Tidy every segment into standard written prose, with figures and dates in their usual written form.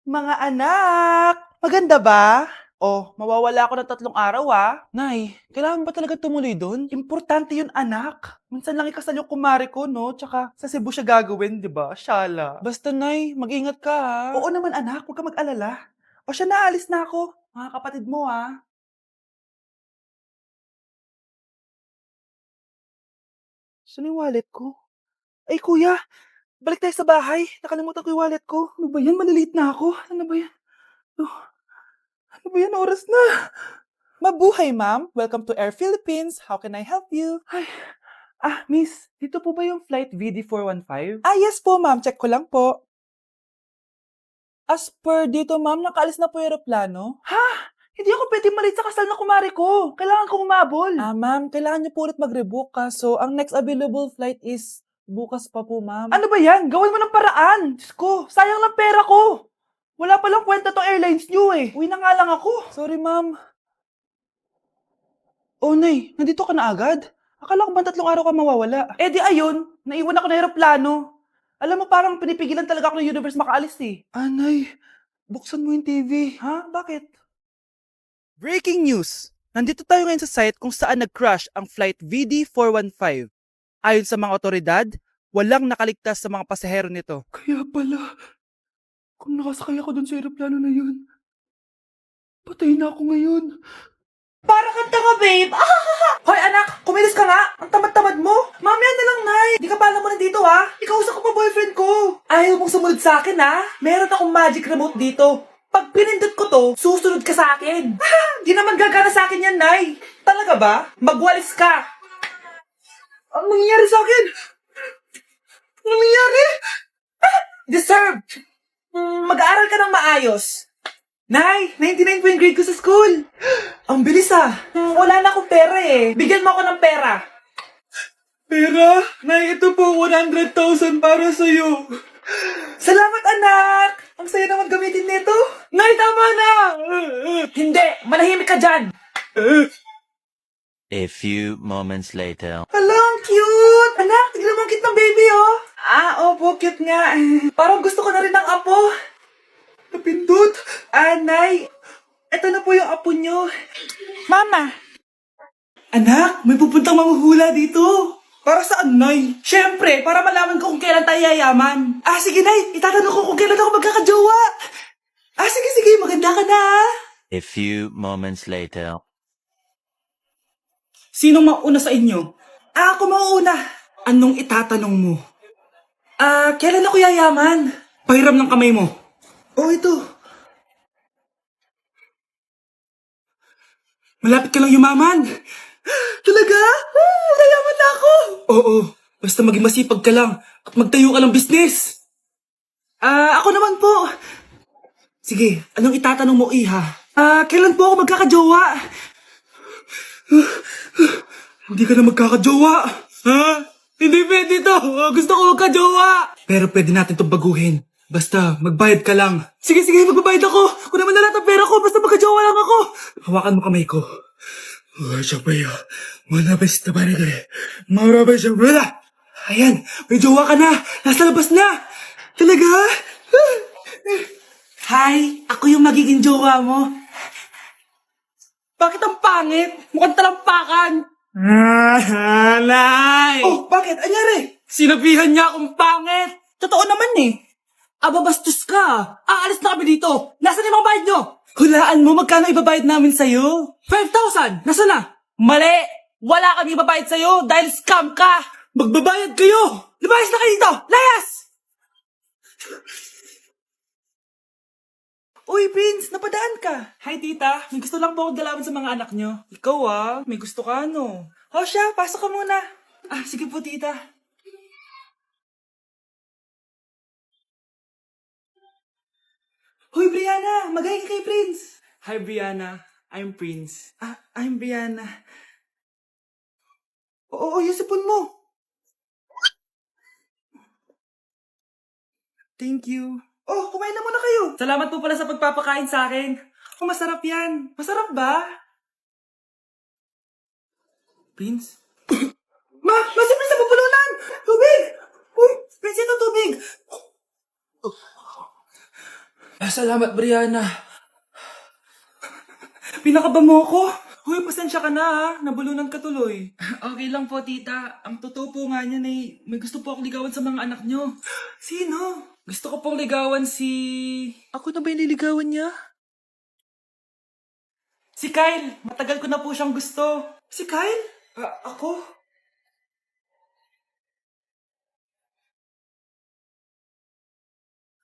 Mga anak, maganda ba? Oh, mawawala ako ng 3 araw Nay, kailangan ba talaga tumuloy doon? Importante yun anak. Minsan lang ikasal yung kumare ko, no? Tsaka sa Cebu siya gagawin, di ba? Shala. Basta Nay, mag-ingat ka Oo naman anak, huwag ka mag-alala. O siya na, alis na ako. Mga kapatid mo Saan yung wallet ko? Ay kuya, balik tayo sa bahay. Nakalimutan ko yung wallet ko. Ano ba yan? Maliliit na ako. Ano ba yan? Oh, ano ba yan? Oras na. Mabuhay, ma'am. Welcome to Air Philippines. How can I help you? Ay, miss, dito po ba yung flight VD415? Yes po, ma'am. Check ko lang po. As per dito, ma'am, nakaalis na po yung aeroplano. Ha? Hindi ako pwede malit sa kasal na kumari ko. Kailangan ko umabol. Ma'am, kailangan niyo po ulit mag-rebook So, ang next available flight is bukas pa po, ma'am. Ano ba yan? Gawin mo ng paraan. Diyos ko, sayang lang pera ko. Wala palang kwenta tong airlines niyo eh. Uwi na nga lang ako. Sorry, ma'am. Oh, Nay, nandito ka na agad? Akala ko ba 3 araw ka mawawala? Eh di ayun, naiwan ako ng eroplano. Alam mo, parang pinipigilan talaga ako ng universe makaalis eh. Nay, buksan mo yung TV. Ha? Bakit? Breaking news! Nandito tayo ngayon sa site kung saan nag-crash ang flight VD415. Ayon sa mga otoridad, walang nakaligtas sa mga pasahero nito. Kaya pala, kung nakasakay ako dun sa eroplano na yun, patay na ako ngayon. Para kang tanga, babe! Hoy, anak! Kumilos ka nga! Ang tamad-tamad mo! Mamaya na lang, Nay! Di ka pa alam mo nandito, Ikausap ko pa boyfriend ko! Ayaw mong sumunod sa akin, Meron akong magic remote dito. Pag pinindot ko to, susunod ka sa akin. Di naman gagana sa akin yan, Nay! Talaga ba? Magwalis ka! Ang nangyayari sa akin? Ang nangyayari? Deserved! Mag-aaral ka ng maayos. Nay, 99 po yung grade ko sa school. Ang bilis Wala na akong pera eh. Bigyan mo ako ng pera. Pera? Nay, ito po 100,000 para sa'yo. Salamat anak! Ang saya naman gamitin nito. Nay, tama na! Hindi, manahimik ka dyan. A few moments later. Hala, ang cute! Anak, tignan mo ang cute ng baby, opo, cute nga. Parang gusto ko na rin ng apo. Napindot! Nay! Ito na po yung apo nyo. Mama! Anak, may pupuntang manghuhula dito. Para saan, Nay? Siyempre, para malaman ko kung kailan tayo yayaman. Sige, Nay. Itatanong ko kung kailan ako magkakajowa. Sige. Maganda ka na, A few moments later. Sinong mauna sa inyo? Ako mauuna. Anong itatanong mo? Kailan ako yayaman? Pahiram ng kamay mo. Ito. Malapit ka lang yumaman. Talaga? Yayaman na ako. Oo, basta maging masipag ka lang at magtayo ka ng business. Ako naman po. Sige, anong itatanong mo, Iha? Kailan po ako magkakajowa? Hindi ka na magkakajowa. Hindi pwede to. Gusto ko magkajowa. Pero pwede natin itong baguhin. Basta, magbayad ka lang. Sige, magbabayad ako. Kung naman na lahat ang pera ko, basta magkajowa lang ako. Hawakan mo kamay ko. Sabayo, malabas na barigay. Marabas siya, wala. Ayan, may jowa ka na. Nasa labas na. Talaga? Hi, ako yung magiging jowa mo. Bakit ang pangit? Mukhang talampakan. Nay! Bakit? Anyari? Sinabihan niya akong pangit. Totoo naman Bastos ka. Aalis na kami dito. Nasaan yung mga bayad nyo? Hulaan mo, magkano ibabayad namin sa'yo? 5,000! Nasaan na? Mali! Wala kami ibabayad sa'yo dahil scam ka! Magbabayad kayo! Lumayas na kayo dito! Layas! Uy, Prince, napadaan ka. Hi, tita. May gusto lang po akong dalawin sa mga anak nyo. Ikaw, may gusto ka, no? Siya, pasok ka muna. Sige po, tita. Hoy, Brianna! Magaling ka kay Prince! Hi, Brianna. I'm Prince. I'm Brianna. Oo, yung sipon mo. Thank you. Kumain na muna kayo. Salamat po pala sa pagpapakain sa akin. Masarap yan. Masarap ba? Prince? Si Prince na pupulunan! Tubig! Uy, Prince, ito tubig! Salamat, Brianna. Pinakaba mo ako. Huy, pasensya ka na ha. Nabulunan ka tuloy. Okay lang po, tita. Ang totoo po nga niyan eh, may gusto po akong ligawan sa mga anak nyo. Sino? Gusto ko pong ligawan si... Ako na ba yung liligawan niya? Si Kyle. Matagal ko na po siyang gusto. Si Kyle? Ako?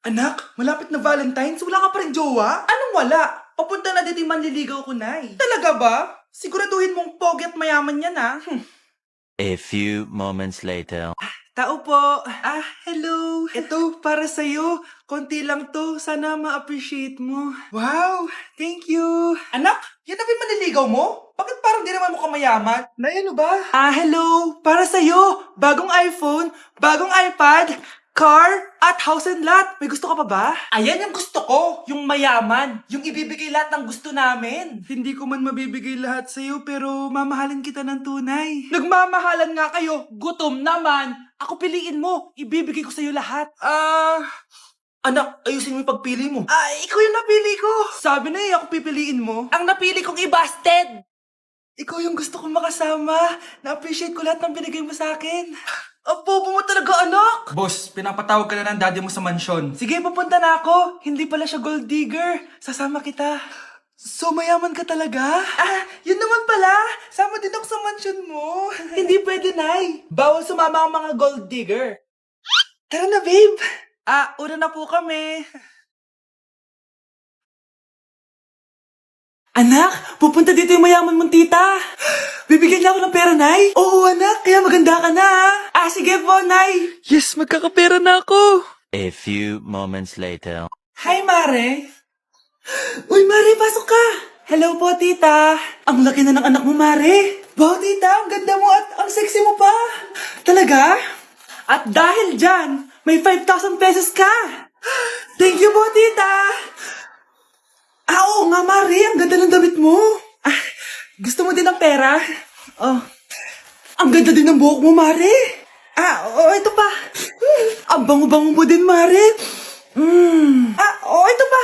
Anak, malapit na Valentine's, wala ka pa rin jowa? Anong wala? Papunta na din yung manliligaw ko, Nay. Talaga ba? Siguraduhin mong pogi at mayaman yan, ha? A few moments later. Tao po. Hello. Ito, para sa'yo. Konti lang to. Sana ma-appreciate mo. Wow, thank you. Anak, yan na ba yung manliligaw mo? Bakit parang di naman mo kamayaman? Nay, ano ba? Hello. Para sa'yo. Bagong iPhone, bagong iPad, car, at house and lot. May gusto ka pa ba? Ayan yung gusto ko. Yung mayaman. Yung ibibigay lahat ng gusto namin. Hindi ko man mabibigay lahat sa'yo pero mamahalin kita ng tunay. Nagmamahalan nga kayo. Gutom naman. Ako piliin mo. Ibibigay ko sa'yo lahat. Anak, ayusin mo yung pagpili mo. Ikaw yung napili ko. Sabi na ako pipiliin mo. Ang napili kong i-busted. Ikaw yung gusto kong makasama. Na-appreciate ko lahat ng binigay mo sa akin. Bobo mo talaga, anak! Boss, pinapatawag ka na ng daddy mo sa mansyon. Sige, papunta na ako. Hindi pala siya gold digger. Sasama kita. So, mayaman ka talaga? Yun naman pala. Sama din ako sa mansyon mo. Hindi pwede, Nay. Bawal sumama ang mga gold digger. Tara na, babe. Una na po kami. Anak, pupunta dito yung mayaman mong tita. Bibigyan niya ako ng pera, Nay. Oo, anak. Kaya maganda ka na, ha? Sige po, Nay. Yes, magkakapera na ako. A few moments later. Hi, Mare. Uy, Mare, pasok ka. Hello po, tita. Ang laki na ng anak mo, Mare. Wow, tita, ang ganda mo at ang sexy mo pa. Talaga? At dahil dyan, may 5,000 pesos ka. Thank you po, tita. Oo nga, Mare. Ang ganda ng damit mo. Gusto mo din ng pera? Ang ganda din ng buhok mo, Mare. Ito pa. Ang bango-bango mo din, Mare. Ito pa.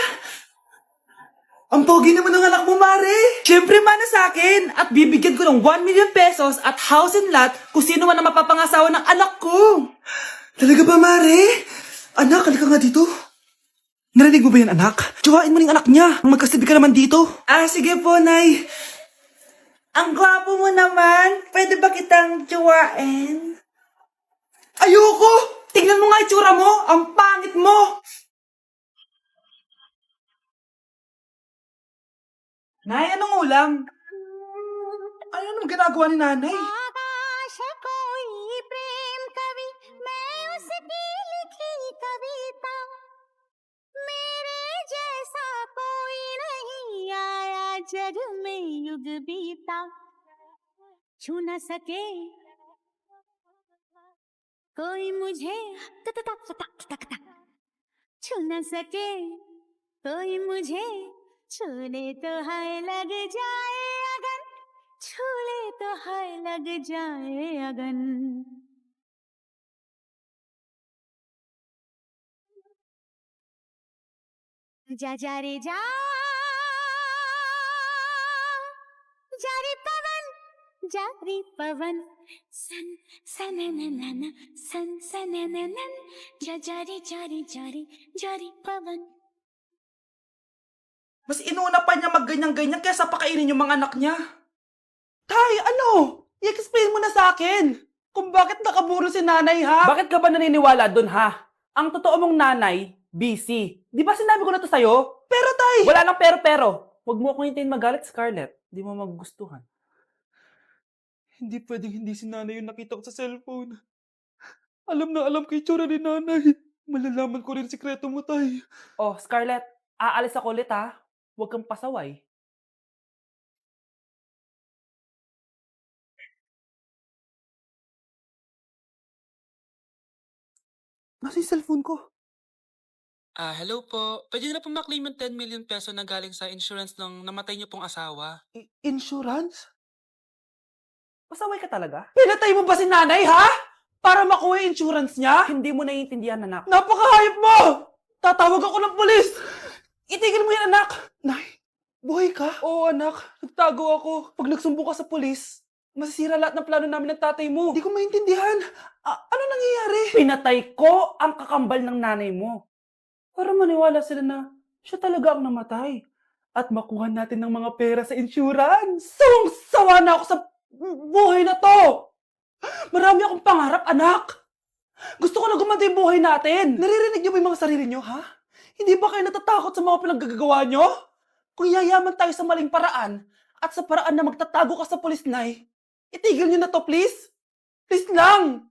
Ang pogi naman ng anak mo, Mare. Siyempre, mana sa akin. At bibigyan ko ng 1 million pesos at house and lot kung sino man ang mapapangasawa ng anak ko. Talaga ba, Mare? Anak, halika nga dito. Narinig mo ba yan, anak? Tsuhain mo ng anak niya. Ang magkasabi ka naman dito. Sige po, Nay. Ang gwapo mo naman. Pwede ba kitang tsuhain? Ayoko! Tingnan mo nga itsura mo. Ang pangit mo. Nay, anong ulam? Ano naman ginagawa ni nanay? आकाश कोई प्रेम कवि मैं उसकी लिखी कविता मेरे जैसा कोई नहीं आया जग में युग बीता छू न सके कोई मुझे छू न सके कोई मुझे छूने तो है लग जाए अगन छूले तो है लग जाए अगन जा जा रे जा रे पवन सन सनननन सन सनननन जा रे जा रे पवन. Mas inuna pa niya magganyan-ganyan kaysa pakainin yung mga anak niya. Tay, ano? I-explain mo na sa akin. Kung bakit nakaburo si nanay, ha? Bakit ka ba naniniwala dun, ha? Ang totoo mong nanay, busy. Di ba sinabi ko na to sa'yo? Pero, tay! Wala nang pero-pero. Huwag mo akong hintayin magalit, Scarlett. Di mo magugustuhan. Hindi pwedeng hindi si nanay yung nakita ko sa cellphone. Alam na alam ko yung tsura ni nanay. Malalaman ko rin sikreto mo, tay. Oh, Scarlett, aalis ako ulit, ha? Huwag kang pasaway. Nasa yung cellphone ko? Hello po. Pwede na po ma-claim yung 10 million peso na galing sa insurance ng namatay niyo pong asawa. Insurance? Pasaway ka talaga? Pinatay mo ba si nanay, ha? Para makuha yung insurance niya? Hindi mo naiintindihan, anak. Napakahayop mo! Tatawag ako ng polis! Itigil mo yan, anak! Nay, buhay ka? Oo, anak. Nagtago ako. Pag nagsumbong ka sa pulis, masisira lahat ng plano namin ng tatay mo. Hindi ko maintindihan. Ano nangyayari? Pinatay ko ang kakambal ng nanay mo. Para maniwala sila na siya talaga ang namatay. At makuha natin ng mga pera sa insurance. Sawang-sawa na ako sa buhay na to! Marami akong pangarap, anak! Gusto ko na gumanda yung buhay natin! Naririnig niyo ba yung mga sarili niyo, ha? Hindi ba kayo natatakot sa mga pinaggagawa niyo? Kung yayaman tayo sa maling paraan at sa paraan na magtatago ka sa pulis, Nay, itigil niyo na to, please! Please lang!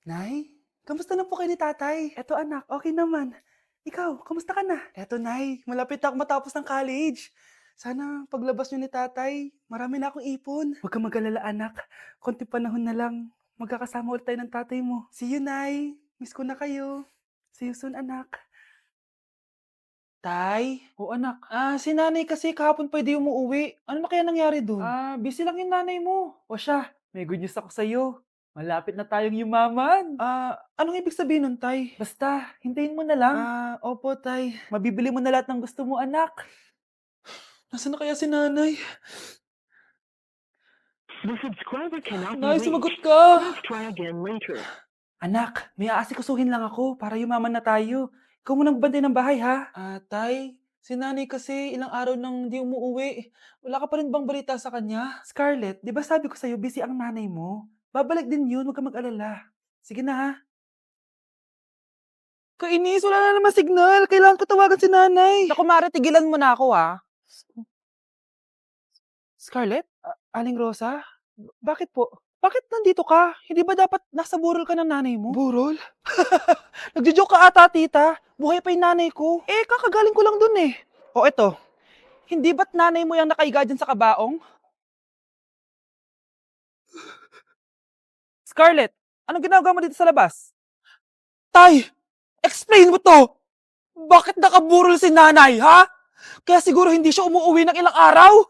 Nay, kamusta na po kayo ni tatay? Eto anak, okay naman. Ikaw, kamusta ka na? Eto Nay, malapit na ako matapos ng college. Sana paglabas niyo ni tatay, marami na akong ipon. Huwag kang mag-alala anak, konti panahon na lang. Magkakasama ulit tayo ng tatay mo. See you, Nay. Miss ko na kayo. See you soon, anak. Tay? O anak. Si nanay kasi kahapon pwede umuwi. Ano na kaya nangyari doon? Busy lang yung nanay mo. O siya, may good news ako sa'yo. Malapit na tayong yumaman. Anong ibig sabihin nun, Tay? Basta, hintayin mo na lang. Opo, Tay. Mabibili mo na lahat ng gusto mo, anak. Nasaan na kaya si nanay? The subscriber cannot be Nay, reached. sumagot ka! Please try again later. Anak, may aasikasuhin lang ako para yumaman na tayo. Ikaw munang bantay ng bahay, ha? Tay, si nanay kasi ilang araw nang di umuuwi. Wala ka pa rin bang balita sa kanya? Scarlett, di ba sabi ko sa'yo busy ang nanay mo? Babalik din yun, huwag ka mag-alala. Sige na, ha? Kainis, wala na naman signal. Kailangan ko tawagan si nanay. Naku, Mare, tigilan mo na ako, ha? Scarlett? Aling Rosa? Bakit po? Bakit nandito ka? Hindi ba dapat nasa burol ka ng nanay mo? Burol? Nagjo-joke ka ata, tita. Buhay pa yung nanay ko. Kakagaling ko lang dun eh. O eto, hindi ba't nanay mo yung nakaiga dyan sa kabaong? Scarlett, anong ginagawa mo dito sa labas? Tay, explain mo to! Bakit nakaburol si nanay, ha? Kaya siguro hindi siya umuwi ng ilang araw?